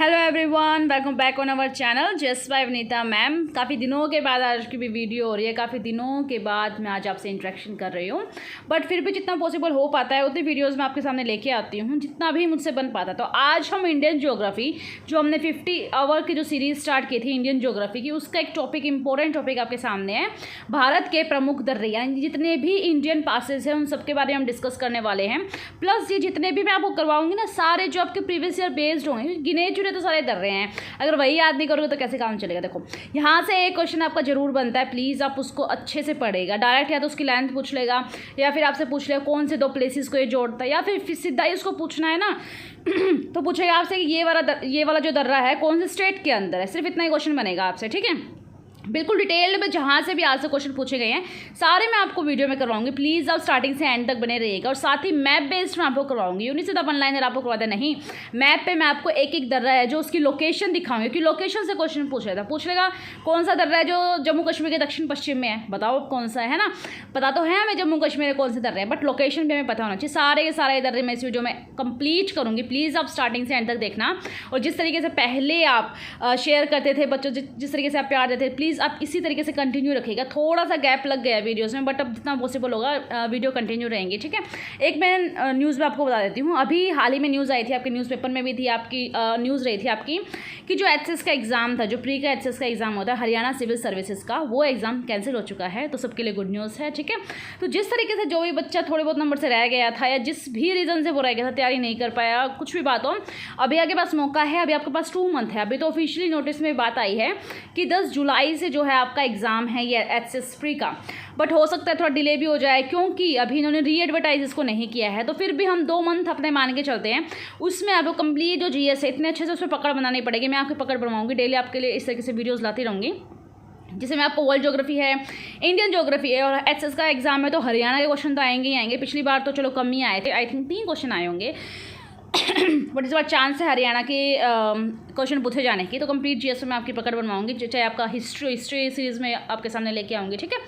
Hello everyone, welcome back on our channel just by Vanita ma'am. काफ़ी दिनों के बाद आज की भी वीडियो हो रही है। काफ़ी दिनों के बाद मैं आज आपसे इंटरेक्शन कर रही हूँ, बट फिर भी जितना पॉसिबल हो पाता है उतनी वीडियोस मैं आपके सामने लेके आती हूँ, जितना भी मुझसे बन पाता। तो आज हम इंडियन ज्योग्राफी, जो हमने 50 आवर की जो सीरीज़ स्टार्ट की थी इंडियन ज्योग्राफी की, उसका एक टॉपिक, इंपॉर्टेंट टॉपिक आपके सामने है। भारत के प्रमुख दर्रे, यानी जितने भी इंडियन पासेस हैं उन सबके बारे में हम डिस्कस करने वाले हैं। प्लस ये जितने भी मैं आपको करवाऊंगी ना, सारे जो आपके प्रीवियस ईयर बेस्ड होंगे, गिने चुने तो सारे दर्रे हैं। अगर वही याद नहीं करोगे तो कैसे काम चलेगा। देखो, यहाँ से एक क्वेश्चन आपका जरूर बनता है, प्लीज़ आप उसको अच्छे से पढ़ेगा। डायरेक्ट या तो उसकी लेंथ पूछ लेगा, या फिर आपसे पूछ लेगा कौन से दो प्लेसेस को ये जोड़ता है, या फिर सीधा ही उसको पूछना है ना तो पूछेगा आपसे कि ये वाला जो दर्रा है कौन से स्टेट के अंदर है। सिर्फ इतना ही क्वेश्चन बनेगा आपसे, ठीक है। बिल्कुल डिटेल में जहाँ से भी आज से क्वेश्चन पूछे गए हैं सारे मैं आपको वीडियो में करवाऊंगी। प्लीज़ आप स्टार्टिंग से एंड तक बने रहिएगा। और साथ ही मैप बेस्ड मैं आपको करवाऊंगी, यूँ नहीं सीधा वन लाइनर आपको करवाते नहीं। मैप पे मैं आपको एक एक दर्रा है जो उसकी लोकेशन दिखाऊंगी, क्योंकि लोकेशन से क्वेश्चन पूछ लेगा कौन सा दर्रा है जो जम्मू कश्मीर के दक्षिण पश्चिम में है, बताओ कौन सा है ना। पता तो है हमें जम्मू कश्मीर में कौन से दर्रे हैं, बट लोकेशन भी हमें पता होना चाहिए। सारे के सारे दर्रे मैं इस वीडियो में कंप्लीट करूँगी। प्लीज़ आप स्टार्टिंग से एंड तक देखना। और जिस तरीके से पहले आप शेयर करते थे बच्चों, जिस तरीके से आप प्यार देते थे, प्लीज़ आप इसी तरीके से कंटिन्यू रखिएगा। थोड़ा सा गैप लग गया वीडियोस में, बट अब जितना पॉसिबल होगा वीडियो कंटिन्यू रहेंगी, ठीक है। एक मैं न्यूज़ में आपको बता देती हूँ। अभी हाल ही में न्यूज़ आई थी, आपके न्यूज़पेपर में भी थी, आपकी न्यूज़ रही थी आपकी, कि जो एचएस का एग्ज़ाम था, जो प्री का एचएस का एग्ज़ाम होता है हरियाणा सिविल सर्विसेज का, वो एग्ज़ाम कैंसिल हो चुका है। तो सबके लिए गुड न्यूज़ है, ठीक है। तो जिस तरीके से जो भी बच्चा थोड़े बहुत नंबर से रह गया था, या जिस भी रीज़न से वो रह गया था, तैयारी नहीं कर पाया, कुछ भी बात हो, अभी आपके पास मौका है। अभी आपके पास 2 मंथ है। अभी तो ऑफिशियली नोटिस में बात आई है कि 10 जुलाई से जो है आपका एग्ज़ाम है ये एचएस प्री का, बट हो सकता है थोड़ा डिले भी हो जाए, क्योंकि अभी इन्होंने री एडवर्टाइज इसको नहीं किया है। तो फिर भी हम 2 मंथ अपने मान के चलते हैं। उसमें आपको कंप्लीट जो जीएस है इतने अच्छे से उसमें पकड़ बनानी पड़ेगी। मैं आपकी पकड़ बनवाऊंगी, डेली आपके लिए इस तरीके से वीडियोस लाती रहूँगी, जिसमें आपको वर्ल्ड ज्योग्राफी है, इंडियन ज्योग्राफी है, और एचएस का एग्जाम है तो हरियाणा के क्वेश्चन तो आएंगे ही आएंगे। पिछली बार तो चलो कम ही आए थे, आई थिंक 3 क्वेश्चन आए होंगे बट इस बार चांस है हरियाणा के क्वेश्चन पूछे जाने की। तो कंप्लीट जीएस में आपकी पकड़ बनवाऊंगी, चाहे आपका हिस्ट्री सीरीज़ में आपके सामने लेके आऊँगी, ठीक है।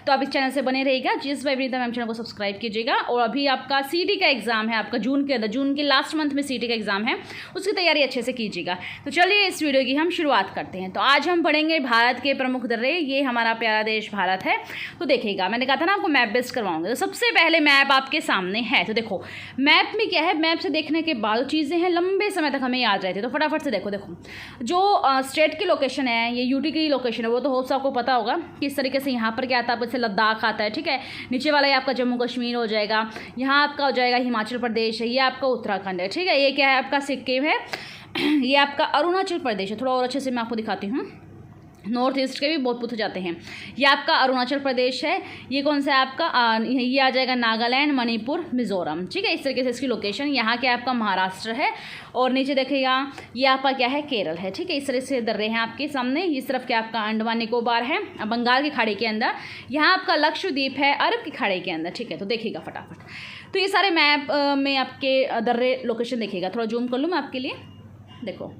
तो आप इस चैनल से बने रहिएगा। GS bye Vanita ma'am channel को सब्सक्राइब कीजिएगा। और अभी आपका सीटी का एग्ज़ाम है, आपका जून के अंदर, जून के लास्ट मंथ में सीटी का एग्ज़ाम है, उसकी तैयारी अच्छे से कीजिएगा। तो चलिए इस वीडियो की हम शुरुआत करते हैं। तो आज हम पढ़ेंगे भारत के प्रमुख दर्रे। ये हमारा प्यारा देश भारत है। तो देखिएगा, मैंने कहा था ना आपको मैप बेस्ड करवाऊंगे। तो सबसे पहले मैप आपके सामने है। तो देखो, मैप में क्या है, मैप से देखने के बाद चीज़ें हैं लंबे समय तक हमें याद रहती है। तो फटाफट से देखो जो स्टेट की लोकेशन है, ये यूटी की लोकेशन है, वो तो होप्स आपको पता होगा किस तरीके से यहाँ पर क्या आता है। जैसे लद्दाख आता है, ठीक है। नीचे वाला ये आपका जम्मू कश्मीर हो जाएगा, यहाँ आपका हो जाएगा हिमाचल प्रदेश है, ये आपका उत्तराखंड है, ठीक है। ये क्या है, आपका सिक्किम है, ये आपका अरुणाचल प्रदेश है। थोड़ा और अच्छे से मैं आपको दिखाती हूँ। नॉर्थ ईस्ट के भी बहुत पूछे जाते हैं। ये आपका अरुणाचल प्रदेश है। ये कौन सा है आपका, ये आ जाएगा नागालैंड, मणिपुर, मिजोरम, ठीक है। इस तरीके से इसकी लोकेशन। यहाँ क्या आपका महाराष्ट्र है, और नीचे देखिएगा ये आपका क्या है, केरल है, ठीक है। इस तरह से दर्रे हैं आपके सामने। इस तरफ क्या आपका अंडमान निकोबार है, बंगाल की खाड़ी के अंदर। यहाँ आपका लक्षद्वीप है, अरब की खाड़ी के अंदर, ठीक है। तो देखिएगा फटाफट। तो ये सारे मैप में आपके दर्रे लोकेशन देखिएगा। थोड़ा जूम कर लूँ मैं आपके लिए। देखो,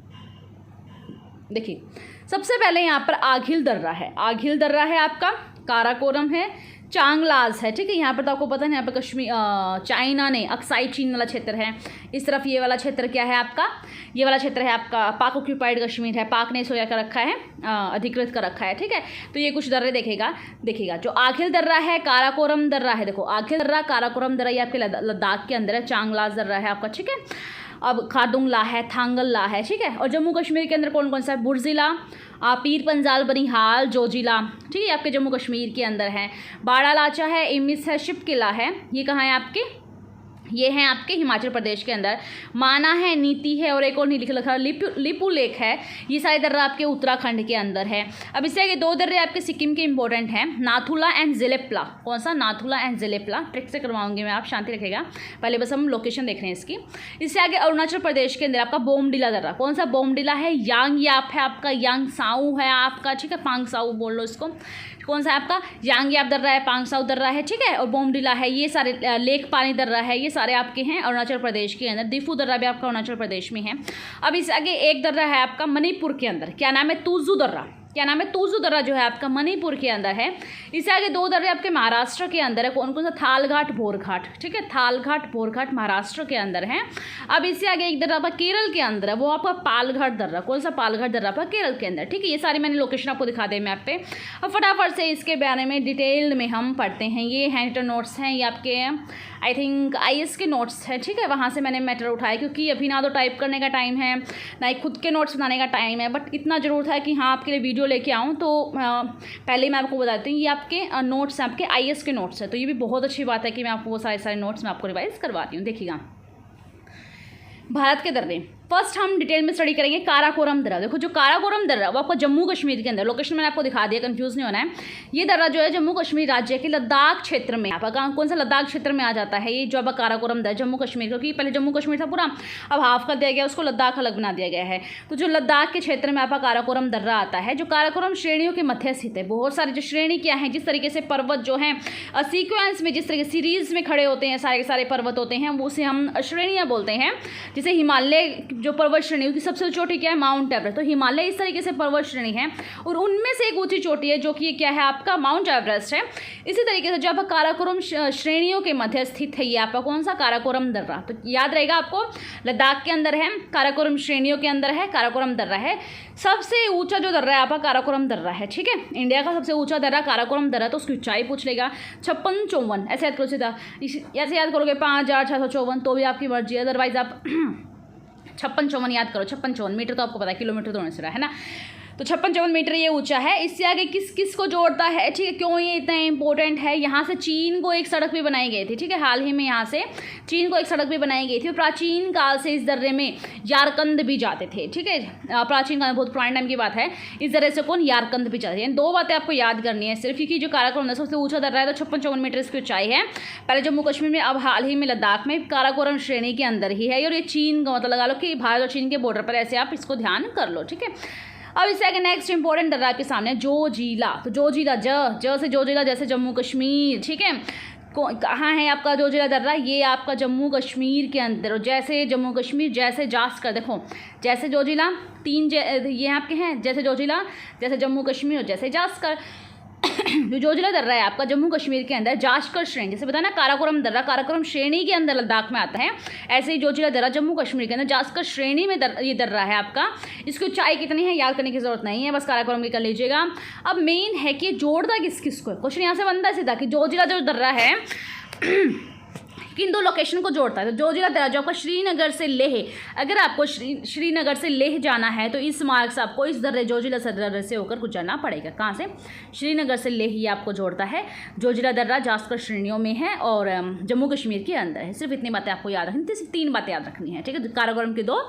देखिए सबसे पहले यहाँ पर आघिल दर्रा है। आघिल दर्रा है आपका, काराकोरम है, चांगलाज है, ठीक है। यहाँ पर तो आपको पता है यहाँ पर कश्मीर, चाइना ने अक्साई चीन वाला क्षेत्र है। इस तरफ ये वाला क्षेत्र क्या है आपका, ये वाला क्षेत्र है आपका पाक ऑक्यूपाइड कश्मीर है। पाक ने सोया कर रखा है, अधिकृत कर रखा है, ठीक है। तो ये कुछ दर्रे देखिएगा जो आघिल दर्रा है, काराकोरम दर्रा है। देखो, आघिल दर्रा, काराकोरम दर्रा ये आपके लद्दाख के अंदर है। चांगलाज दर्रा है आपका, ठीक है। अब खारदुंगला है, थांगल्ला है, ठीक है। और जम्मू कश्मीर के अंदर कौन कौन सा है, बुर्जिला, पीर पंजाल, बनिहाल, जोजिला, ठीक है, आपके जम्मू कश्मीर के अंदर है। बाड़ा लाचा है, इमिस है, शिप किला है, ये कहाँ है आपके, ये हैं आपके हिमाचल प्रदेश के अंदर। माना है, नीति है, और एक और नहीं लिखा लिपू लेक है। ये सारे दर्रे आपके उत्तराखंड के अंदर है। अब इससे आगे 2 दर्रे आपके सिक्किम के इंपॉर्टेंट हैं, नाथुला एंड जिलेप्ला। कौन सा, नाथुला एंड जिलेप्ला। ट्रिक से करवाऊंगी मैं, आप शांति रखेगा, पहले बस हम लोकेशन देख रहे हैं इसकी। इससे आगे अरुणाचल प्रदेश के अंदर आपका बोमडिला दर्रा। कौन सा, बोमडिला है। यांग याप है आपका, यांग साऊ है आपका, ठीक है। पांग साऊ बोल लो इसको। कौन सा है आपका, यांग याप दर्रा है, पांग साऊ दर्रा है, ठीक है। और बोमडिला है। ये सारे लेक पानी दर्रा है, ये सारे आपके हैं अरुणाचल प्रदेश के अंदर। दिफू दर्रा भी आपका अरुणाचल प्रदेश में है। अब इससे आगे एक दर्रा है आपका मणिपुर के अंदर, क्या नाम है, तुजू दर्रा। क्या नाम है, तूजू दर्रा जो है आपका मणिपुर के अंदर है। इससे आगे 2 दर्रे आपके महाराष्ट्र के अंदर है। कौन कौन सा, थालघाट बोरघाट, ठीक है, थालघाट बोरघाट महाराष्ट्र के अंदर है। अब इससे आगे एक दर्रा आपका केरल के अंदर है, वो आपका पालघाट दर्रा। कौन सा, पालघाट दर्रा आपका केरल के अंदर, ठीक है। ये सारी मैंने लोकेशन आपको दिखा दी मैप पे। अब फटाफट से इसके बारे में डिटेल में हम पढ़ते हैं। ये हैंड नोट्स हैं, ये आपके आई थिंक IAS के नोट्स है, ठीक है। वहाँ से मैंने मैटर उठाया क्योंकि अभी ना तो टाइप करने का टाइम है ना ही खुद के नोट्स बनाने का टाइम है, बट इतना ज़रूर था कि हाँ आपके लिए वीडियो लेके आऊँ। तो पहले मैं आपको बताती हूँ, ये आपके नोट्स हैं, आपके IAS के नोट्स है। तो ये भी बहुत अच्छी बात है कि मैं आपको वो सारे नोट्स मैं आपको रिवाइज करवाती हूँ। देखिएगा, भारत के दर्रे फर्स्ट हम डिटेल में स्टडी करेंगे। काराकोरम दर्रा, देखो जो काराकोरम दर्रा वो आपका जम्मू कश्मीर के अंदर, लोकेशन मैंने आपको दिखा दिया, कंफ्यूज नहीं होना है। ये दर्रा जो है जम्मू कश्मीर राज्य के लद्दाख क्षेत्र में, आपका कौन सा, लद्दाख क्षेत्र में आ जाता है ये जो आपका काराकोरम दर्रा जम्मू कश्मीर, क्योंकि पहले जम्मू कश्मीर था पूरा, अब हाफ कर दिया गया, उसको लद्दाख अलग बना दिया गया है। तो जो लद्दाख के क्षेत्र में आपका काराकोरम दर्रा आता है, जो काराकोरम श्रेणियों के मध्य स्थित है। बहुत सारी जो श्रेणी क्या है, जिस तरीके से पर्वत जो है सीक्वेंस में, जिस तरीके सीरीज में खड़े होते हैं, सारे के सारे पर्वत होते हैं, उसे हम श्रेणियाँ बोलते हैं। जैसे हिमालय जो पर्वत श्रेणी की सबसे चोटी क्या है, माउंट एवरेस्ट। तो हिमालय इस तरीके से पर्वत श्रेणी है और उनमें से एक ऊंची चोटी है जो कि क्या है आपका माउंट एवरेस्ट है। इसी तरीके से जो आपका काराकोरम श्रेणियों के मध्य स्थित है, ये आपका कौन सा, काराकोरम दर्रा। तो याद रहेगा आपको, लद्दाख के अंदर है, काराकोरम श्रेणियों के अंदर है, काराकोरम दर्रा है। सबसे ऊंचा जो दर्रा है आपका काराकोरम दर्रा है, ठीक है। इंडिया का सबसे ऊंचा दर्रा काराकोरम दर्रा। तो उसकी ऊंचाई पूछ लेगा 5654, ऐसे याद करो सीधा, ऐसे याद करोगे 5654 तो भी आपकी मर्जी है, अदरवाइज आप 5654 याद करो। 5654 मीटर तो आपको पता है, किलोमीटर तो नहीं से रहा है ना। तो 5654 मीटर ये ऊंचा है। इससे आगे किस किस को जोड़ता है, ठीक है, क्यों ये इतना इंपॉर्टेंट है। यहाँ से चीन को एक सड़क भी बनाई गई थी, ठीक है, हाल ही में यहाँ से चीन को एक सड़क भी बनाई गई थी। प्राचीन काल से इस दर्रे में यारकंद भी जाते थे, ठीक है, प्राचीन काल, बहुत पुराने टाइम की बात है। इस दर्रे से कौन, यारकंद भी जाते हैं। 2 बातें आपको याद करनी है सिर्फ, क्योंकि जो काराकोरम सबसे ऊंचा दर्रा है तो 5654 मीटर इसकी ऊंचाई है। पहले जम्मू कश्मीर में, अब हाल ही में लद्दाख में काराकोरम श्रेणी के अंदर ही है। और ये चीन का मतलब लगा लो कि भारत और चीन के बॉर्डर पर, ऐसे आप इसको ध्यान कर लो, ठीक है। अब इससे आगे नेक्स्ट इंपॉर्टेंट दर्रा आपके सामने जोजिला। तो जोजिला, ज से जोजिला, जैसे जम्मू कश्मीर, ठीक है। कहाँ है आपका जोजिला दर्रा, ये आपका जम्मू कश्मीर के अंदर। और जैसे जम्मू कश्मीर, जैसे जास्कर, देखो जैसे जोजिला, 3 ये आपके हैं, जैसे जोजिला, जैसे जम्मू कश्मीर और जैसे जास्कर। जो जोजिला दर्रा है आपका जम्मू कश्मीर के अंदर जास्कर श्रेणी, जैसे बताया ना काराकोरम दर्रा काराकोरम श्रेणी के अंदर लद्दाख में आता है, ऐसे ही जोजिला दर्रा जम्मू कश्मीर के अंदर जास्कर श्रेणी में ये दर्रा है आपका। इसकी ऊंचाई कितनी है याद करने की जरूरत नहीं है, बस काराकोरम की कर लीजिएगा। अब मेन है कि जोड़ता किस किस को, क्वेश्चन यहाँ से बनता है सीधा कि जोजिला जो दर्रा है किन 2 लोकेशन को जोड़ता है। तो जोजिला दर्रा जो आपका श्रीनगर से लेह, अगर आपको श्रीनगर से लेह जाना है तो इस मार्ग से आपको इस दर्रे जोजिला दर्रे से होकर गुजरना पड़ेगा। कहाँ से, श्रीनगर से लेह ही आपको जोड़ता है। जोजिला दर्रा जास्कर श्रेणियों में है और जम्मू कश्मीर के अंदर है। सिर्फ इतनी बातें आपको याद रखनी, सिर्फ 3 बातें याद रखनी है, ठीक है, काराकोरम की 2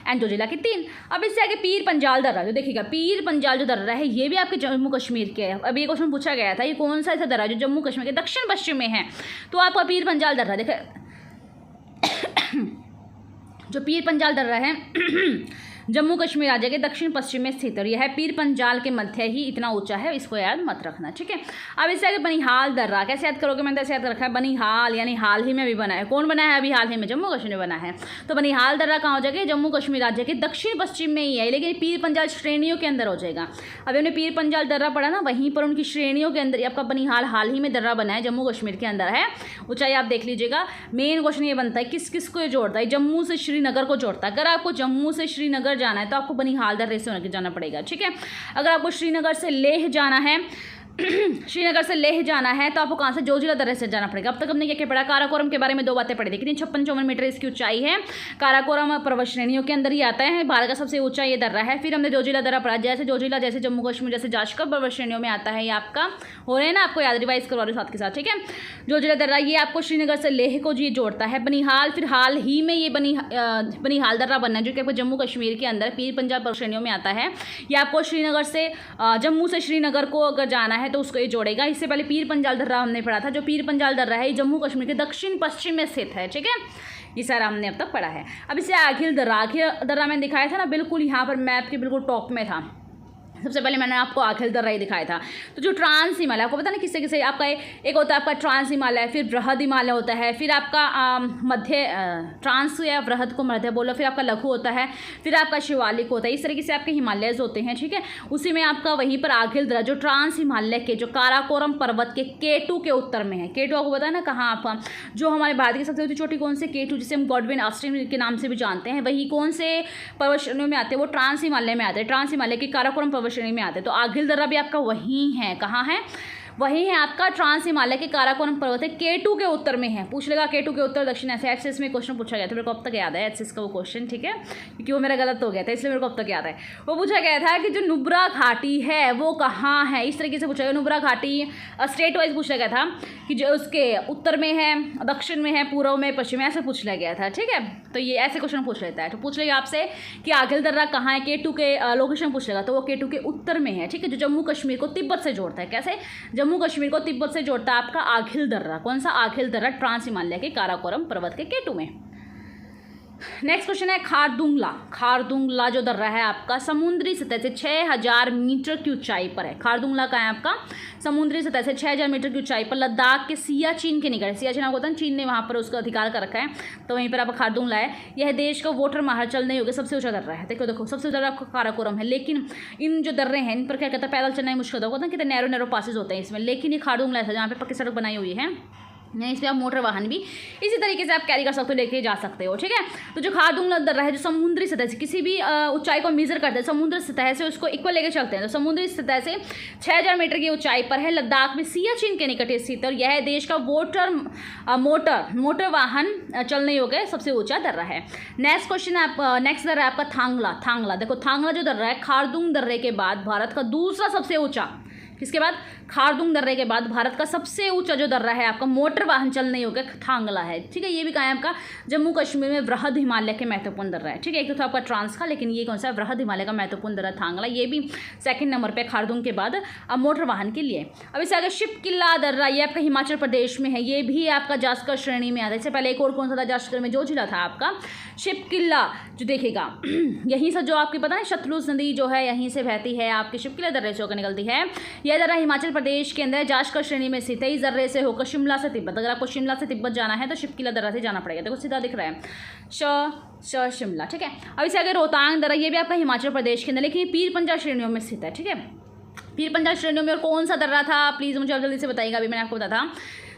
एंड जोजिला की 3। अब इससे आगे पीर पंजाल दर्रा, जो देखिएगा पीर पंजाल जो दर्रा है ये भी आपके जम्मू कश्मीर के है। अब ये क्वेश्चन पूछा गया था, ये कौन सा ऐसा दर्रा जो जम्मू कश्मीर के दक्षिण पश्चिम में है। तो आपका पीर पंजाल दर्रा देखिए जो पीर पंजाल दर्रा है जम्मू कश्मीर राज्य के दक्षिण पश्चिम में स्थित है। यह पीर पंजाल के मध्य ही इतना ऊंचा है, इसको याद मत रखना, ठीक है। अब इससे आगे बनिहाल दर्रा, कैसे याद करोगे, मैंने ऐसे याद रखा है बनिहाल, यानी हाल ही में अभी बना है। कौन बना है अभी हाल ही में, जम्मू कश्मीर में बना है। तो बनिहाल दर्रा कहाँ हो जाएगा, जम्मू कश्मीर राज्य के दक्षिण पश्चिम में ही है, लेकिन पीर पंजाल श्रेणियों के अंदर हो जाएगा। अभी हमने पीर पंजाल दर्रा पढ़ा ना, वहीं पर उनकी श्रेणियों के अंदर आपका बनिहाल हाल ही में दर्रा बना है, जम्मू कश्मीर के अंदर है। ऊंचाई आप देख लीजिएगा। मेन क्वेश्चन ये बनता है किस किस को जोड़ता है, जम्मू से श्रीनगर को जोड़ता है। अगर आपको जम्मू से श्रीनगर जाना है तो आपको बनिहाल दर्रे से होकर जाना पड़ेगा, ठीक है। अगर आपको श्रीनगर से लेह जाना है श्रीनगर से लेह जाना है तो आपको कहाँ से, जोजिला दर्रे से जाना पड़ेगा। अब तक हमने क्या क्या पढ़ा, काराकोरम के बारे में 2 बातें पढ़ी थी, कितनी 5654 मीटर इसकी ऊंचाई है। काराकोरम पर्वत श्रेणियों के अंदर ही आता है, भारत का सबसे ऊंचा ये दर्रा है। फिर हमने जोजिला दर्रा पढ़ा, जैसे जोजिला जैसे जम्मू कश्मीर जैसे जास्कर पर्वत श्रेणियों में आता है। ये आपका हो रहा है ना, आपको याद रिवाइज करवा रहे साथ के साथ, ठीक है। जोजिला दर्रा ये आपको श्रीनगर से लेह को जी जोड़ता है। बनिहाल फिर हाल ही में ये बनिहाल दर्रा बनना है जो कि आपको जम्मू कश्मीर के अंदर पीर पंजाल पर्वत श्रेणियों में आता है। ये आपको श्रीनगर से जम्मू से श्रीनगर को अगर जाना है तो उसको ये जोड़ेगा। इससे पहले पीर पंजाल दर्रा हमने पढ़ा था, जो पीर पंजाल दर्रा है ये जम्मू कश्मीर के दक्षिण पश्चिम में स्थित है, ठीक है। ये सारा हमने अब तक पढ़ा है। अब इसे आखिल दर्रा मैंने दिखाया था ना, बिल्कुल यहाँ पर मैप के बिल्कुल टॉप में था। सबसे पहले मैंने आपको आखिल दर्रा ही दिखाया था। तो जो ट्रांस हिमालय, आपको पता ना किससे किससे, आपका एक होता है आपका ट्रांस हिमालय, फिर बृहद हिमालय होता है, फिर आपका मध्य ट्रांस या बृहद को मध्य बोलो, फिर आपका लघु होता है, फिर आपका शिवालिक होता है। इस तरीके से आपके हिमालयज होते हैं, ठीक है। उसी में आपका वहीं पर आखिल दर्रा जो ट्रांस हिमालय के जो काराकोरम पर्वत के K2 के उत्तर में है। K2 आपको पता है ना कहाँ, आपका जो हमारे भारत की सबसे ऊंची चोटी कौन से, K2, जिसे हम गॉडविन ऑस्टिन के नाम से भी जानते हैं, वही कौन से पर्वत श्रेणियों में आते हैं, वो ट्रांस हिमालय में आते हैं, ट्रांस हिमालय के काराकोरम पर्वत श्रेणी में आते हैं। तो आखिल दर्रा भी आपका वही है, कहाँ है, वही है आपका ट्रांस हिमालय के काराकोरम पर्वत है, K2 के उत्तर में है। पूछ लेगा K2 के उत्तर दक्षिण ऐसे, एक्सिस में क्वेश्चन पूछा गया था, मेरे को अब तक याद है एक्सिस का वो क्वेश्चन, ठीक है, क्योंकि वो मेरा गलत हो गया था, इसलिए मेरे को अब तक याद है। वो पूछा गया था कि जो नुब्रा घाटी है वो कहाँ है, इस तरीके से पूछा गया। नुब्रा घाटी स्टेट वाइज पूछा गया था कि जो उसके उत्तर में है, दक्षिण में है, पूर्व में, पश्चिम में, ऐसे पूछ लिया गया था, ठीक है। तो ये ऐसे क्वेश्चन पूछ लेता है। तो पूछ लेगा आपसे कि आखिल दर्रा कहाँ है, K2 के लोकेशन पूछ लेगा, तो वो K2 के उत्तर में है, ठीक है, जो जम्मू कश्मीर को तिब्बत से जोड़ता है। कैसे, जम्मू कश्मीर को तिब्बत से जोड़ता है आपका आखिल दर्रा। कौन सा, आखिल दर्रा ट्रांस हिमालय के काराकोरम पर्वत के K2 में। नेक्स्ट क्वेश्चन है खारदुंगला। खारदुंगला जो दर्रा है आपका समुद्री सतह से 6000 मीटर की ऊंचाई पर है। खारदुंगला का है आपका समुद्री सतह से 6000 मीटर की ऊंचाई पर लद्दाख के सियाचिन के निकट। सियाचिन आपको पता है चीन ने वहाँ पर उसका अधिकार कर रखा है, तो वहीं पर आपका खारदुंगला है। यह देश का वोटर माहर चलने योग्य सबसे ऊंचा दर्रा है। देखो देखो, सबसे ज़्यादा आपका काराकोरम है, लेकिन इन जो दर्रे हैं इन पर क्या कहता है, पैदल चलना ही मुश्किल होता है, कितने नैरो नैरो पासेज होते हैं इसमें। लेकिन ये खारदुंगला है जहाँ पर पक्की सड़क बनाई हुई है, नहीं, इस पर आप मोटर वाहन भी इसी तरीके से आप कैरी कर सकते हो, लेके जा सकते हो, ठीक है। तो जो खारदुंगला दर्रा है जो समुद्री सतह से किसी भी ऊंचाई को मेजर करते हैं, समुद्र सतह से उसको इक्वल लेके चलते हैं, तो समुद्री सतह से 6000 मीटर की ऊंचाई पर है, लद्दाख में सियाचिन के निकट स्थित है, और यह देश का मोटर वाहन चलने योग्य सबसे ऊंचा दर्रा है। नेक्स्ट क्वेश्चन है नेक्स्ट दर्रा है आपका थांगला। थांगला देखो, थांगला जो दर्रा है खारदुंग दर्रे के बाद भारत का दूसरा सबसे ऊंचा, किसके बाद, खारदुंग दर्रे के बाद भारत का सबसे ऊंचा जो दर्रा है आपका मोटर वाहन चलने योग्य थांगला है, ठीक है। ये भी कहाँ है आपका जम्मू कश्मीर में बृहद हिमालय के महत्वपूर्ण दर्रा है, ठीक है। एक तो था आपका ट्रांस का, लेकिन ये कौन सा, बृहद हिमालय का महत्वपूर्ण दर्रा थांगला, ये भी सेकंड नंबर पे खारदुंग के बाद अब मोटर वाहन के लिए। अब इससे आगे शिपकिला दर्रा, ये आपका हिमाचल प्रदेश में है, ये भी आपका जास्कर श्रेणी में आता है। इससे पहले एक और कौन सा था जास्कर में, जो जिला था आपका शिपकिला, जो देखेगा यहीं से जो आपकी पता है सतलुज नदी जो है यहीं से बहती है, आपके शिपकिला दर्रे से होकर निकलती है। यह दर्रा हिमाचल प्रदेश के अंदर जास्कर श्रेणी में स्थित है। इस दर्रे से होकर शिमला से तिब्बत, अगर आपको शिमला से तिब्बत जाना है तो शिपकिला दर्रा से जाना पड़ेगा। देखो सीधा दिख रहा है शिमला, ठीक है। अब इससे आगे रोहतांग दर्रा, ये भी आपका हिमाचल प्रदेश के अंदर, लेकिन पीर पंजाब श्रेणियों में स्थित है, ठीक है। पीर पंजाब श्रेणियों में और कौन सा दर्रा था, प्लीज़ मुझे आप जल्दी से बताइएगा। अभी मैंने आपको बताया था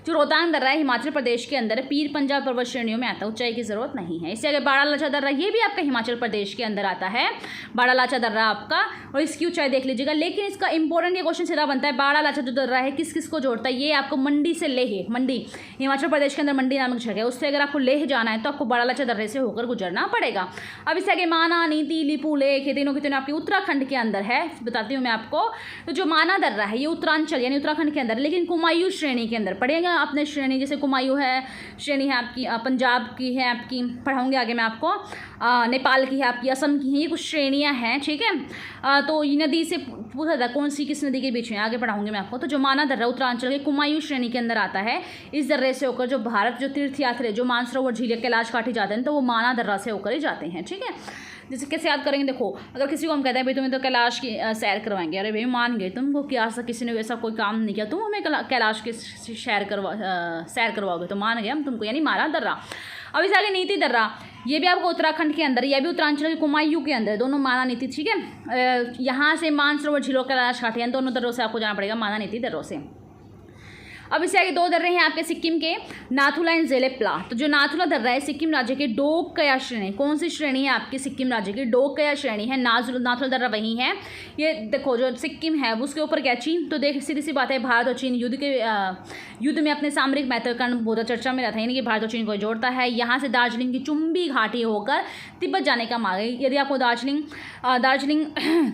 जो रोहतांग दर्रा है हिमाचल प्रदेश के अंदर पीर पंजाब पर्वत श्रेणियों में आता है, ऊंचाई की जरूरत नहीं है। इससे आगे बाड़ा लाचा दर्रा, ये भी आपका हिमाचल प्रदेश के अंदर आता है, बाड़ा लाचा दर्रा आपका, और इसकी ऊंचाई देख लीजिएगा। लेकिन इसका इंपॉर्टेंट ये क्वेश्चन सीधा बनता है, बाड़ा लाचा जो दर्रा है किस किस को जोड़ता है, ये आपको मंडी से लेह, मंडी हिमाचल प्रदेश के अंदर मंडी नामक जगह है, उससे अगर आपको लेह जाना है तो आपको बाड़ा लाचा दर्रे से होकर गुजरना पड़ेगा। अब इससे आगे माना, नीति, लिपू, लेख, ये तीनों के तीनों आपके उत्तराखंड के अंदर है, बताती हूँ मैं आपको। तो जो माना दर्रा है ये उत्तरांचल यानी उत्तराखंड के अंदर, लेकिन कुमायूं श्रेणी के अंदर पड़ेगा। अपने श्रेणी जैसे कुमायूं है श्रेणी है आपकी, पंजाब की है आपकी, पढ़ाऊंगी आगे मैं आपको, नेपाल की है आपकी, असम की है, ये कुछ श्रेणियां हैं, ठीक है। तो ये नदी से पूछा था कौन सी किस नदी के बीच में, आगे पढ़ाऊंगी मैं आपको। तो जो माना दर्रा उत्तरांचल के कुमायूं श्रेणी के अंदर आता है, इस दर्रे से होकर जो भारत जो तीर्थयात्री जो मानसरोवर झील कैलाश घाटी जाते हैं तो वो माना दर्रा से होकर ही जाते हैं, ठीक है। जैसे कैसे याद करेंगे, देखो अगर किसी को हम कहते हैं भाई तुम्हें तो कैलाश की सैर करवाएंगे, अरे भाई मान गए तुमको, क्या किसी ने वैसा कोई काम नहीं किया, तुम हमें कैलाश की सैर करवाओगे, तो मान गए हम तुमको, यानी माना दर्रा। अब इस आगे नीति दर्रा, ये भी आपको उत्तराखंड के अंदर, यह भी उत्तरांचल के कुमायूं के अंदर, दोनों माना नीति, ठीक है। यहाँ से मानसरोवर झीलों कैलाश घाटी, दोनों दर्रों से आपको जाना पड़ेगा, माना नीति दर्रों से। अब इससे आगे दो दर्रे हैं आपके सिक्किम के, नाथुला एंड जेलेप्ला। तो जो नाथुला दर्रा है सिक्किम राज्य के डोकया श्रेणी, कौन सी श्रेणी है आपकी, सिक्किम राज्य की डोकया श्रेणी है। नाथुला दर्रा वही है, ये देखो जो सिक्किम है उसके ऊपर क्या, चीन। तो देख सीधी सी बात है, भारत और चीन युद्ध में अपने सामरिक महत्व कारण बहुत चर्चा में रहता है, यानी कि भारत और चीन को जोड़ता है। यहाँ से दार्जिलिंग की चुंबी घाटी होकर तिब्बत जाने का मार्ग है। यदि आपको दार्जिलिंग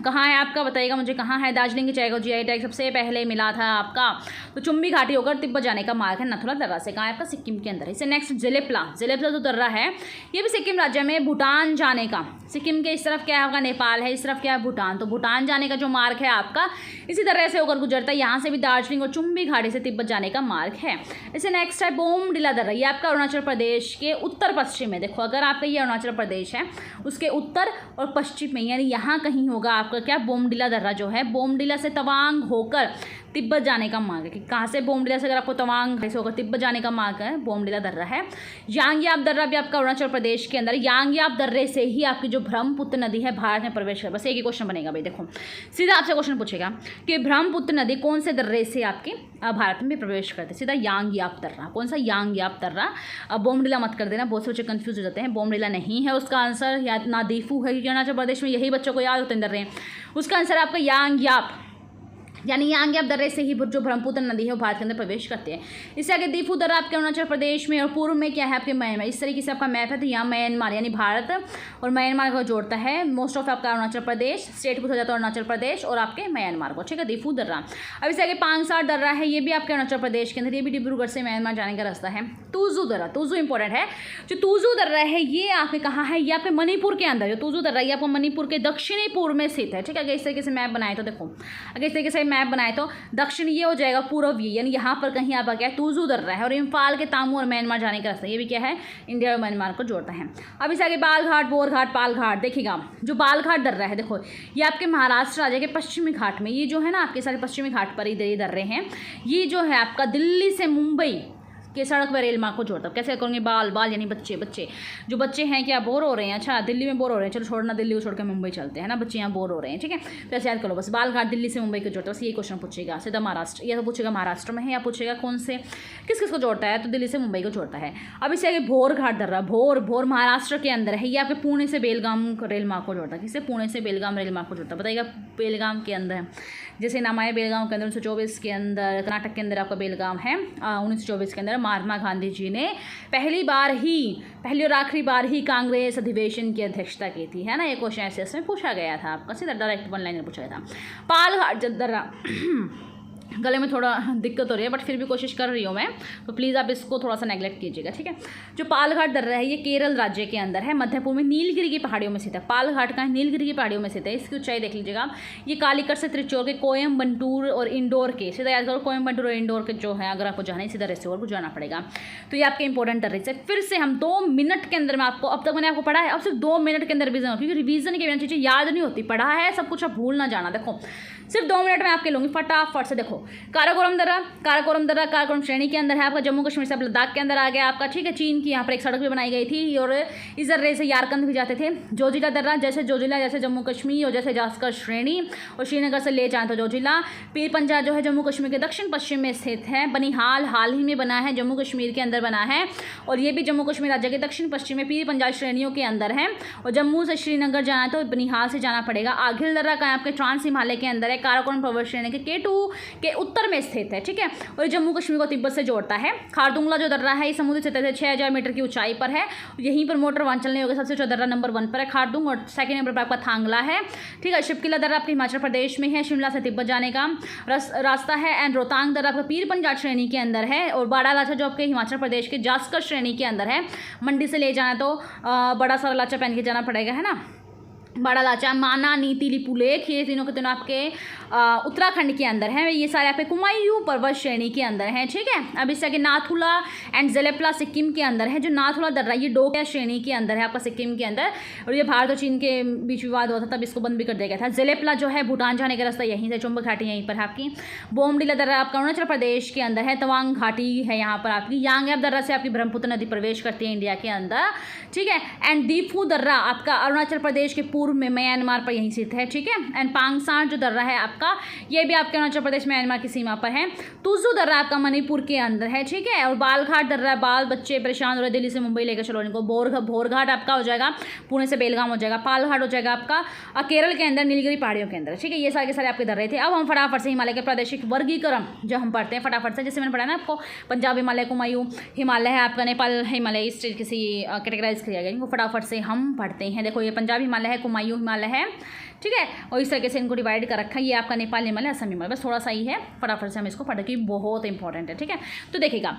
कहाँ है आपका बताइएगा मुझे, कहाँ है दार्जिलिंग की चाय को GI टैग सबसे पहले मिला था आपका, तो चुंबी घाटी होकर होकर तिब्बत जाने का मार्ग है नाथुला दर्रा से। कहाँ है आपका? सिक्किम के अंदर है। इससे नेक्स्ट जेलेप्ला जो दर्रा है ये भी सिक्किम राज्य में भूटान जाने का, सिक्किम के इस तरफ क्या होगा नेपाल है, इस तरफ क्या है भूटान, तो भूटान जाने का जो मार्ग है आपका इसी तरह से होकर गुजरता है। यहाँ से भी दार्जिलिंग और चुम्बी घाटी से तिब्बत जाने का मार्ग है। इससे नेक्स्ट है बोमडिला दर्रा, ये आपका अरुणाचल प्रदेश के उत्तर पश्चिम में। देखो अगर आपका ये अरुणाचल प्रदेश है उसके उत्तर और पश्चिम में यानी यहाँ कहीं होगा आपका क्या बोमडिला दर्रा जो है, बोमडिला से तवांग होकर तिब्बत जाने का मार्ग है। कि कहाँ से? बोमडिला से अगर आपको तवांग से होकर तिब्बत जाने का मार्ग है बोमडिला दर्रा है। यांग्याप दर्रा भी आपका अरुणाचल प्रदेश के अंदर, यांग्याप दर्रे से ही आपकी जो ब्रह्मपुत्र नदी है भारत में प्रवेश कर। बस एक ही क्वेश्चन बनेगा भाई, देखो सीधा आपसे क्वेश्चन पूछेगा कि ब्रह्मपुत्र नदी कौन से दर्रे से आपके भारत में प्रवेश करते, सीधा यांग्याप दर्रा। कौन सा? यांग्याप दर्रा। अब बोमडिला मत कर देना, बहुत से बच्चे कंफ्यूज हो जाते हैं। बोमडिला नहीं है उसका आंसर, या ना दीफू है, अरुणाचल प्रदेश में यही बच्चों को याद होते हैं दर्रे। उसका आंसर आपका यांग्याप, यानी यांग्याप दर्रे से ही जो ब्रह्मपुत्र नदी है वो भारत के अंदर प्रवेश करते हैं। इससे आगे दीफू दर्रा आपके अरुणाचल प्रदेश में और पूर्व में क्या है आपके म्यांमार। इस तरीके से आपका मैप है, तो यहाँ म्यांमार यानी भारत और म्यांमार को जोड़ता है। मोस्ट ऑफ आपका अरुणाचल प्रदेश स्टेट पूछा जाता है, अरुणाचल प्रदेश और आपके म्यांमार को, ठीक है, दीफू दर्रा। अब इससे आगे पांगसार दर्रा है, ये भी आपके अरुणाचल प्रदेश के अंदर, ये भी डिब्रूगढ़ से म्यांमार जाने का रास्ता है। तुजू दर्रा, तुजू इंपॉर्टेंट है, जो तुजू दर्रा है ये आपने कहा है ये आपके मणिपुर के अंदर, जो तुजू दर्रा ये आपको मणिपुर के दक्षिणी पूर्व में स्थित है, ठीक है। अगर इस तरीके से मैप बनाए तो देखो, अगर इस तरीके से मैप बनाए तो दक्षिण ये हो जाएगा, पूर्व ये, यानी यहाँ पर कहीं आपका क्या है तुजू दर्रा है। और इम्फाल के तामू और म्यांमार जाने का रास्ता, ये भी क्या है इंडिया और म्यांमार को जोड़ता है। अब इस आगे बालघाट, बोरघाट, पालघाट देखिएगा। जो बालघाट दर्रा है देखो ये आपके महाराष्ट्र राज्य के पश्चिमी घाट में, ये जो है ना आपके सारे पश्चिमी घाट पर इधर ये दर्रे हैं। ये जो है आपका दिल्ली से मुंबई के सड़क पर रेल मार्ग को जोड़ता है। कैसे करेंगे? बाल यानी बच्चे, जो बच्चे हैं क्या बोर हो रहे हैं? अच्छा दिल्ली में बोर हो रहे हैं, चलो छोड़ना, दिल्ली को छोड़ के मुंबई चलते हैं ना, बच्चे यहाँ बोर हो रहे हैं, ठीक है। तो ऐसे याद करो बस, बालघाट दिल्ली से मुंबई को जोड़ता है। बस ये क्वेश्चन पूछेगा सीधा महाराष्ट्र, या तो पूछेगा महाराष्ट्र में है, या पूछेगा कौन से किस किस को जोड़ता है, तो दिल्ली से मुंबई को जोड़ता है। अब इससे आगे भोरघाट दर्रा, भोर महाराष्ट्र के अंदर है, ये आपके पुणे से बेलगाम रेल मार्ग को जोड़ता है। किससे? पुणे से बेलगाम रेल मार्ग को जोड़ता है। बताइएगा बेलगाम के अंदर जैसे नाम आया बेलगाम के अंदर 1924 के अंदर, कर्नाटक के अंदर आपका बेलगाम है। 1924 के अंदर महात्मा गांधी जी ने पहली और आखिरी बार ही कांग्रेस अधिवेशन की अध्यक्षता की थी, है ना। ये क्वेश्चन ऐसे इसमें पूछा गया था आपका, सीधा डायरेक्ट वन लाइनर पूछा गया था। पालघाट दर्रा गले में थोड़ा दिक्कत हो रही है बट फिर भी कोशिश कर रही हूँ मैं, तो प्लीज़ आप इसको थोड़ा सा नेगलेक्ट कीजिएगा, ठीक है। जो पालघाट दर्रा है ये केरल राज्य के अंदर है, मध्यपूर्व में नीलगिरी की पहाड़ियों में स्थित है। पालघाट का नीलगिरी की पहाड़ियों में स्थित है। इसकी ऊंचाई देख लीजिएगा आप, ये कालीकट से त्रिचौर के, कोयम्बटूर और इंदौर के, सीधा याद करो कोयम्बटूर और इंदौर के जो है, अगर आपको जाना है सीधा रेस्टोर को जाना पड़ेगा। तो ये आपके इंपॉर्टेंट दर्रे से फिर से हम 2 मिनट के अंदर में आपको, अब तक मैंने आपको पढ़ा है, अब सिर्फ 2 मिनट के अंदर रिवीजन हो, क्योंकि रिवीजन के बिना चीज़ें याद नहीं होती। पढ़ा है सब कुछ, अब भूल ना जाना। देखो सिर्फ 2 मिनट में आपके लूँगी फटाफट से। देखो काराकोरम काराकोरम श्रेणी के अंदर है आपका, जम्मू कश्मीर से लद्दाख के अंदर आ गया आपका, ठीक है। चीन की यहाँ पर एक सड़क भी बनाई गई थी और इस दर्रे से यारकंद भी जाते थे। जोजिला दर्रा, जैसे जम्मू कश्मीर और जैसे जास्कर श्रेणी, और श्रीनगर से ले जाए तो जोजिला। पीर पंजाब जो है जम्मू कश्मीर के दक्षिण पश्चिम में स्थित है। बनिहाल हाल ही में बना है, जम्मू कश्मीर के अंदर बना है, और ये भी जम्मू कश्मीर राज्य के दक्षिण पश्चिम में पीर पंजाब श्रेणियों के अंदर है। और जम्मू से श्रीनगर जाना है तो बनिहाल से जाना पड़ेगा। आघिल दर्रा का आपके ट्रांस हिमालय के अंदर है, काराकोरम पर्वत श्रेणी के K2 के उत्तर में स्थित है, ठीक है। और जम्मू कश्मीर को तिब्बत से जोड़ता है। खारदुंगला जो दर्रा है ये समुद्र सतह से 6000 मीटर की ऊंचाई पर है। यहीं पर मोटर वाहन चलने योग्य सबसे ऊंचा दर्रा नंबर 1 पर है खारदुंग, और सेकंड नंबर पर आपका थांगला है, ठीक है। शिवकिला दर्रा आपके हिमाचल प्रदेश में है, शिमला से तिब्बत जाने का रास्ता है। एंड रोहतांग दर्रा आपका पीर पंजाब श्रेणी के अंदर है, और बाड़ा लाचा जो आपके हिमाचल प्रदेश के जास्कर श्रेणी के अंदर है। मंडी से ले जाना तो बड़ा सारा लाचा पहन के जाना पड़ेगा, है ना। बड़ा लाचा, माना, नीति, लिपुलेख, ये तीनों के तीनों आपके उत्तराखंड के अंदर हैं। ये सारे आपके कुमायूं पर्वत श्रेणी के अंदर हैं, ठीक है। अब इससे आगे नाथुला एंड जेलेप्ला सिक्किम के अंदर है। जो नाथुला दर्रा ये डोग्या श्रेणी के अंदर है आपका सिक्किम के अंदर, और ये भारत और चीन के बीच विवाद हुआ था तब इसको बंद भी कर दिया गया था। जेलेप्ला जो है भूटान जाने का रास्ता यहीं से, चुम्बक घाटी यहीं पर है आपकी। बोमडिला दर्रा आपका अरुणाचल प्रदेश के अंदर है, तवांग घाटी है यहाँ पर आपकी। यांग्याप दर्रा से आपकी ब्रह्मपुत्र नदी प्रवेश करती है इंडिया के अंदर, ठीक है। एंड दीफू दर्रा आपका अरुणाचल प्रदेश के पूर्व में म्यांमार पर यहीं स्थित है, ठीक है। एंड पांगसार जो दर्रा है आपका ये भी आपके अरुणाचल प्रदेश म्यांमार की सीमा पर है। तुजू दर्रा आपका मणिपुर के अंदर है, ठीक है। और बालघाट दर्रा, बाल बच्चे परेशान हो रहे दिल्ली से मुंबई लेकर चलो इनको। भोरघाट आपका हो जाएगा पुणे से बेलगाम हो जाएगा। पालघाट हो जाएगा आपका केरल के अंदर नीलगिरी पहाड़ियों के अंदर, ठीक है। ये सारे के सारे आपके दर्रे थे। अब हम फटाफट से हिमालय के प्रादेशिक वर्गीकरण जो हम पढ़ते हैं फटाफट से, जैसे मैंने पढ़ा ना आपको, पंजाब हिमालय, कुमायूं हिमालय है आपका, नेपाल हिमालय, इस किसी कैटेगराइज किया गया, इनको फटाफट से हम पढ़ते हैं। देखो ये पंजाब हिमालय है, कुमायूं हिमालय है, ठीक है। और इस तरीके से इनको डिवाइड कर रखा है। ये आपका नेपाल हिमालय, असम हिमालय, बस थोड़ा सा ही है, फटाफट से हम इसको पढ़ के, बहुत इंपॉर्टेंट है। ठीक है, तो देखिएगा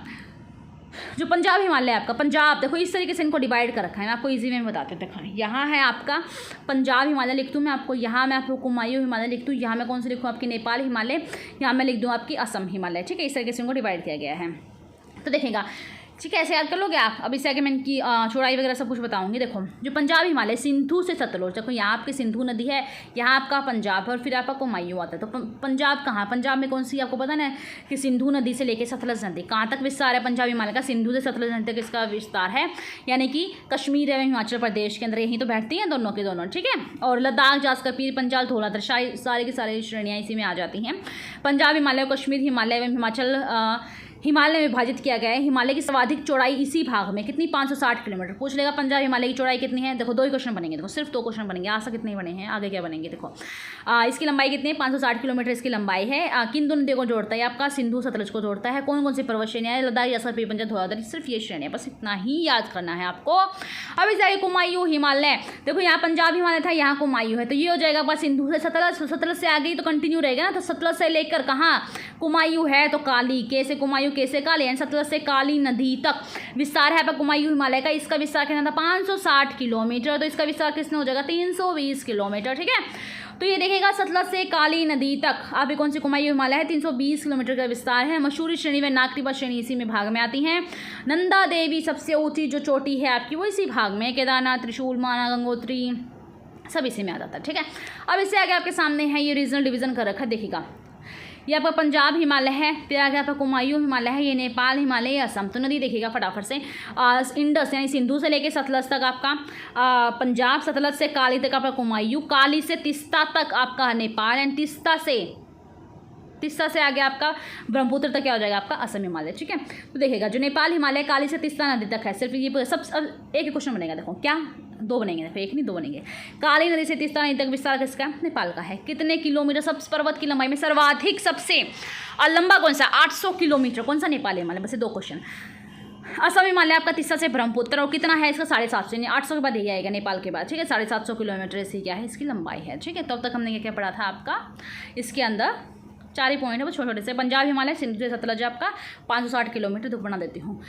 जो पंजाब हिमालय आपका, पंजाब देखो इस तरीके से इनको डिवाइड कर रखा है। मैं आपको इजी में बताती हूँ। देखो यहाँ है आपका पंजाब हिमालय लिख दूँ मैं आपको, यहाँ मैं आपको कुमायूं हिमालय लिख दूँ, यहाँ मैं कौन सी लिखूँ आपकी नेपाल हिमालय, यहाँ मैं लिख दूँ आपकी असम हिमालय। ठीक है, इस तरीके से इनको डिवाइड किया गया है। तो देखिएगा ठीक है, ऐसे याद कर लोगे आप। अब इससे आगे मैं इनकी चौड़ाई वगैरह सब कुछ बताऊंगी। देखो जो पंजाब हिमालय सिंधु से सतलुज, देखो यहाँ आपकी सिंधु नदी है, यहाँ आपका पंजाब है और फिर आपका कुमायूं आता है। तो पंजाब कहाँ, पंजाब में कौन सी आपको पता ना कि सिंधु नदी से लेकर सतलज नदी कहाँ तक विस्तार है पंजाब हिमालय का, सिंधु से सतलज नदी तक इसका विस्तार है। यानी कि कश्मीर एवं हिमाचल प्रदेश के अंदर यहीं तो बैठती हैं दोनों के दोनों। ठीक है, और लद्दाख, जास्कर, पीर पंजाल, धौलाधर, सारी की सारी श्रेणियाँ इसी में आ जाती हैं। पंजाब हिमालय, कश्मीर हिमालय एवं हिमाचल हिमालय में विभाजित किया गया है। हिमालय की सर्वाधिक चौड़ाई इसी भाग में कितनी, 560 किलोमीटर। पूछ लेगा पंजाब हिमालय की चौड़ाई कितनी है। देखो 2 ही क्वेश्चन बनेंगे, देखो सिर्फ 2 क्वेश्चन बनेंगे। आज तक कितने बने हैं, आगे क्या बनेंगे। देखो इसकी लंबाई कितनी है, 560 किलोमीटर इसकी लंबाई है। किन दोनों नदियों को जोड़ता है, आपका सिंधु सतलज को जोड़ता है। कौन कौन सी पर्वत श्रेणियाँ है, लद्दाख, जास्कर, पीर पंजाल, धौलाधर, सिर्फ ये श्रेणियाँ, बस इतना ही याद करना है आपको। अब इस आगे कुमायूं हिमालय, देखो यहाँ पंजाब हिमालय था, यहाँ कुमायूं है, तो ये हो जाएगा बस सिंधु से सतलज, सतलज से आगे तो कंटिन्यू रहेगा ना। तो सतलज से लेकर कहाँ कुमायूं है, तो काली, कैसे कुमायूं कैसे काली, यानी सतलज से काली नदी तक विस्तार है कुमायूं हिमालय का। इसका विस्तार कितना था, 560 किलोमीटर। तो इसका विस्तार किसने हो जाएगा, 320 किलोमीटर। ठीक है, तो ये देखेगा सतलज से काली नदी तक आप कौन सी कुमायूं हिमालय है, 320 किलोमीटर का विस्तार है। मशहूरी श्रेणी व नागटिबा श्रेणी इसी में भाग में आती हैं। नंदा देवी सबसे ऊंची जो चोटी है आपकी वो इसी भाग में, केदारनाथ, त्रिशूल, माना, गंगोत्री सब इसी में आ जाता है। ठीक है, अब इससे आगे आपके सामने है ये रीजनल डिवीजन कर रखा है। देखिएगा ये आपका पंजाब हिमालय है, फिर आगे आपका कुमायूं हिमालय है, ये नेपाल हिमालय, ये असम। तो नदी देखिएगा फटाफट से, इंडस यानी सिंधु से लेके सतलज तक आपका पंजाब, सतलज से काली तक आपका कुमायूं, काली से तीस्ता तक आपका नेपाल, एंड तीस्ता से आगे आपका ब्रह्मपुत्र तक क्या हो जाएगा आपका असम हिमालय। ठीक है, तो देखिएगा जो नेपाल हिमालय काली से तीस्ता नदी तक है, सिर्फ ये सब एक ही क्वेश्चन बनेगा। देखो क्या 2 बनेंगे, देखो 1 नहीं 2 बनेंगे। काली नदी से तीस्ता नदी तक विस्तार किसका, नेपाल का है। कितने किलोमीटर, सब पर्वत की लंबाई में सर्वाधिक सबसे और लंबा कौन सा, 800 किलोमीटर, कौन सा, नेपाल हिमालय। बस 2 क्वेश्चन। असम हिमालय आपका तीस्ता से ब्रह्मपुत्र, और कितना है इसका, 750, यानी 800 के बाद यही आएगा नेपाल के बाद। ठीक है, 750 किलोमीटर इसकी क्या है, इसकी लंबाई है। ठीक है, तो अब तक हमने क्या पढ़ा था आपका, इसके अंदर 4 ही पॉइंट है वो छोटे छोटे से। पंजाब हिमालय सिंधु से सतलज आपका 560 किलोमीटर, तो बना देती हूँ।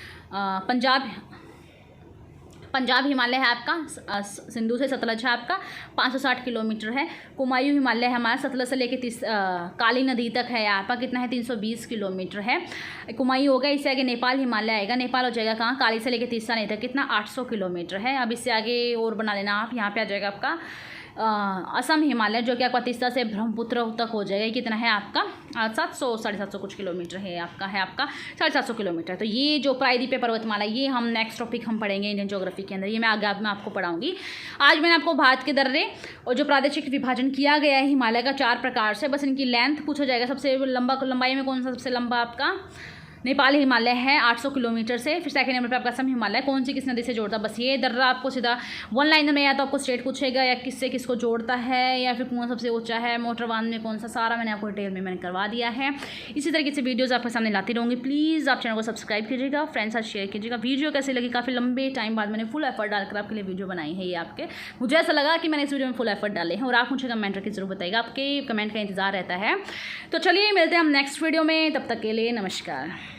पंजाब हिमालय है आपका, सिंधु से सतलज है आपका 560 किलोमीटर है। कुमायूं हिमालय है हमारा, सतलज से लेके काली नदी तक है आपका, कितना है, 320 किलोमीटर है। कुमायूं हो गया, इससे आगे नेपाल हिमालय आएगा। नेपाल हो जाएगा कहाँ, काली से लेके तीस्ता नदी तक, कितना, 800 किलोमीटर है। अब इससे आगे और बना लेना आप, यहाँ पे आ जाएगा आपका असम हिमालय, जो कि आपका तीस्ता से ब्रह्मपुत्र तक हो जाएगा। कितना है आपका, 700 750 कुछ किलोमीटर है आपका 750 किलोमीटर। तो ये जो प्रायद्वीपीय पर्वतमाला, ये हम नेक्स्ट टॉपिक हम पढ़ेंगे इंडियन ज्योग्राफी के अंदर, ये मैं आगे आपको पढ़ाऊंगी। आज मैंने आपको भारत के दर्रे और जो प्रादेशिक विभाजन किया गया है हिमालय का 4 प्रकार से, बस इनकी लेंथ पूछा जाएगा। सबसे लंबाई में कौन सा सबसे लंबा आपका नेपाल हिमालय है 800 किलोमीटर से। फिर सेकंड नंबर पे आपका असम हिमालय, कौन सी किस नदी से जोड़ता है, बस ये दर्रा आपको सीधा 1 लाइनर में, या तो आपको स्टेट पूछेगा या किससे किसको जोड़ता है, या फिर कौन सबसे ऊंचा है, मोटरबांध में कौन सा, सारा मैंने आपको डिटेल में मैंने करवा दिया है। इसी तरीके से वीडियोज़ आपके सामने लाती रहूँगी। प्लीज़ आप चैनल को सब्सक्राइब कीजिएगा, फ्रेंड्स साथ शेयर कीजिएगा। वीडियो कैसे लगी, काफ़ी लंबे टाइम बाद मैंने फुल एफर्ट डालकर आपके लिए वीडियो बनाई है। ये आपके मुझे ऐसा लगा कि मैंने इस वीडियो में फुल एफर्ट डाले हैं, और आप मुझे कमेंट करके जरूर बताइएगा, आपके कमेंट का इंतजार रहता है। तो चलिए मिलते हैं हम नेक्स्ट वीडियो में, तब तक के लिए नमस्कार।